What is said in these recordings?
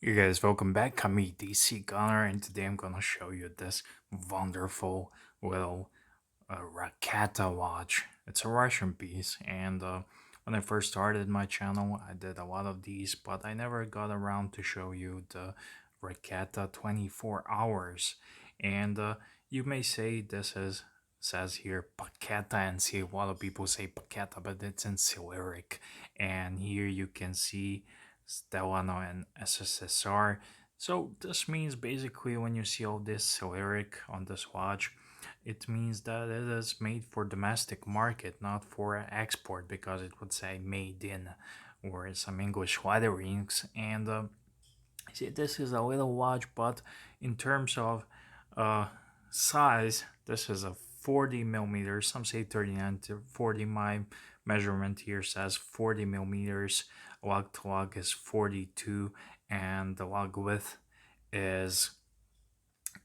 You guys, welcome back. I'm me, DC Gunner, and today I'm gonna show you this wonderful little Raketa watch. It's a Russian piece, and when I first started my channel, I did a lot of these, but I never got around to show you the Raketa 24 hours. And you may say this is says here Paketa, and see a lot of people say Paketa, but it's in Cyrillic. And here you can see Stellano and SSSR. So this means basically when you see all this Cyrillic on this watch, it means that it is made for domestic market, not for export, because it would say made in or some English letterings. And see, this is a little watch, but in terms of uh, size, this is a 40 millimeters. Some say 39 to 40. My measurement here says 40 millimeters. Lug to lug is 42, and the lug width is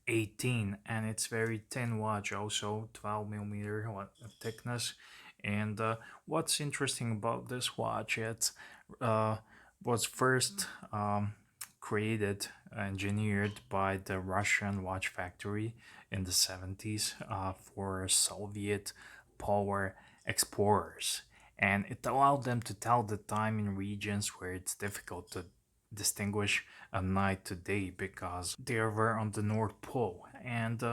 18, and it's very thin watch, also 12 millimeter thickness. And what's interesting about this watch, it uh, was first created, engineered by the Russian watch factory in the 70s for Soviet power explorers, and it allowed them to tell the time in regions where it's difficult to distinguish a night to day because they were on the North Pole. And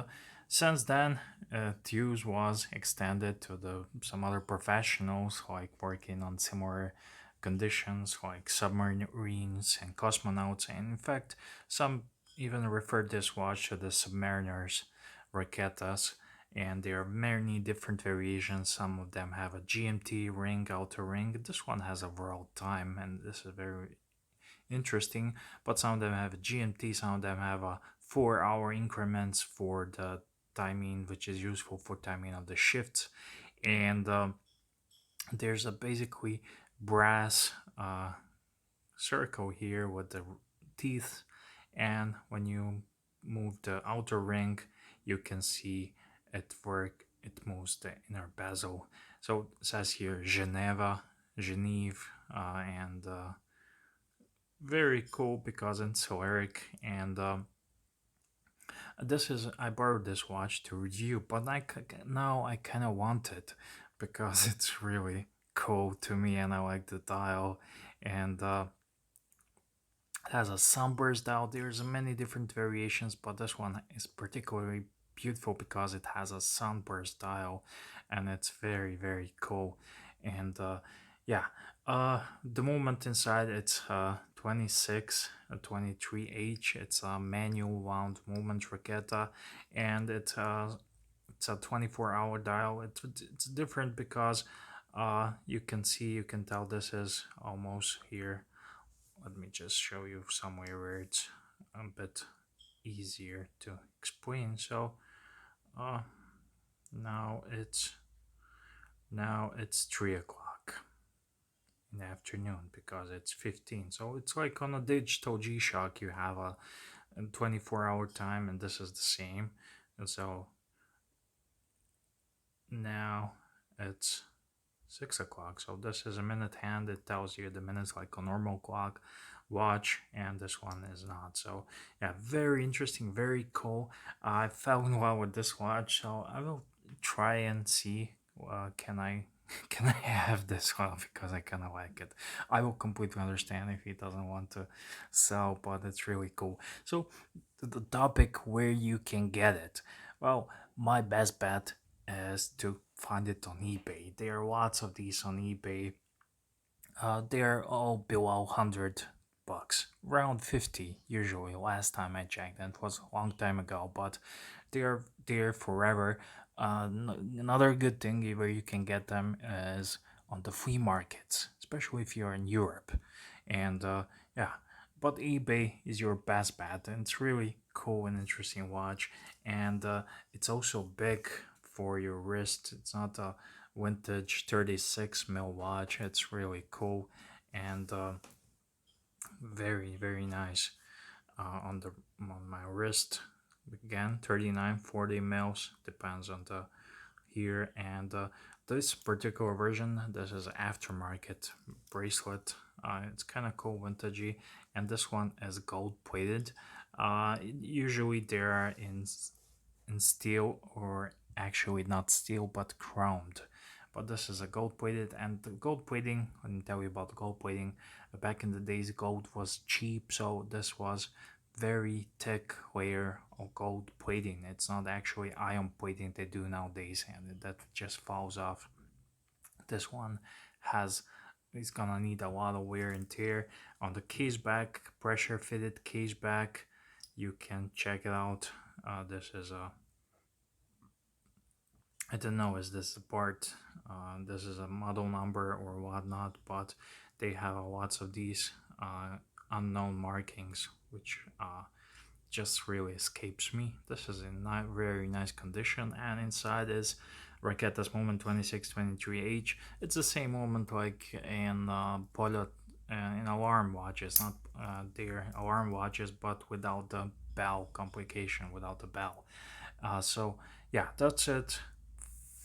since then, its use was extended to some other professionals like working on similar conditions like submarines and cosmonauts. And in fact, some even refer this watch to the submariners, raketas. And there are many different variations. Some of them have a GMT ring, outer ring. This one has a world time, and this is very interesting. But some of them have a GMT, some of them have a 4 hour increments for the timing, which is useful for timing of the shifts. And there's a basically brass circle here with the teeth, and when you move the outer ring, you can see it work. It moves the inner bezel. So it says here Geneva, Geneve, and very cool because it's Solaric. And this is, I borrowed this watch to review, but now I kind of want it because it's really cool to me, and I like the dial. And it has a sunburst dial. There's many different variations, but this one is particularly beautiful because it has a sunburst dial, and it's very cool. And yeah, the movement inside, it's 26 23H. It's a manual wound movement Raketa, and it's a 24-hour dial. It's different because you can tell this is almost here. Let me just show you somewhere where it's a bit easier to explain. So uh, now it's now it's 3 o'clock in the afternoon because it's 15. So it's like on a digital G-Shock, you have a 24-hour time, and this is the same. And so now it's 6 o'clock. So this is a minute hand. It tells you the minutes like a normal clock watch, and this one is not. So yeah, very interesting, very cool. I fell in love with this watch, so I will try and see can I can I have this one because I kind of like it. I will completely understand if he doesn't want to sell, but it's really cool. So the topic where you can get it. Well, my best bet is to find it on eBay. There are lots of these on eBay. They're all below $100, around 50 usually. Last time I checked, and it was a long time ago, but they're there forever. Another good thing where you can get them is on the flea markets, especially if you're in Europe. And yeah, but eBay is your best bet, and it's really cool and interesting watch. And it's also big for your wrist. It's not a vintage 36 mil watch. It's really cool, and very nice on the on my wrist. Again, 39 40 mils, depends on the here. And this particular version, this is aftermarket bracelet It's kind of cool, vintagey, and this one is gold plated. Usually they are in steel, or actually not steel but chromed. But this is a gold plated, and the gold plating, let me tell you about gold plating. Back in the days, gold was cheap, so this was very thick layer of gold plating. It's not actually iron plating they do nowadays, and that just falls off. This one has it's gonna need a lot of wear and tear on the case back, pressure fitted case back. You can check it out. This is a, I don't know, is this a part? This is a model number or whatnot, but they have lots of these unknown markings, which just really escapes me. This is in very nice condition, and inside is Raketa's Moment 2623H. It's the same moment like in Polo, in alarm watches, not their alarm watches, but without the bell complication, without the bell. So yeah, that's it.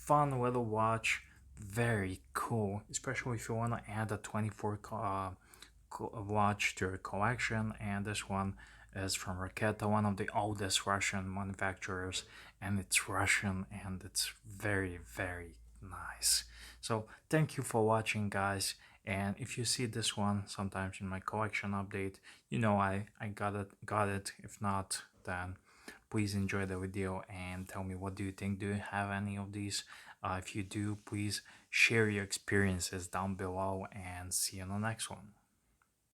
Fun little watch, very cool, especially if you want to add a 24 watch to your collection. And this one is from Raketa, one of the oldest Russian manufacturers, and it's Russian and it's very nice. So thank you for watching, guys. And if you see this one sometimes in my collection update, you know I got it. If not, then please enjoy the video and tell me what do you think. Do you have any of these? If you do, please share your experiences down below, and see you on the next one.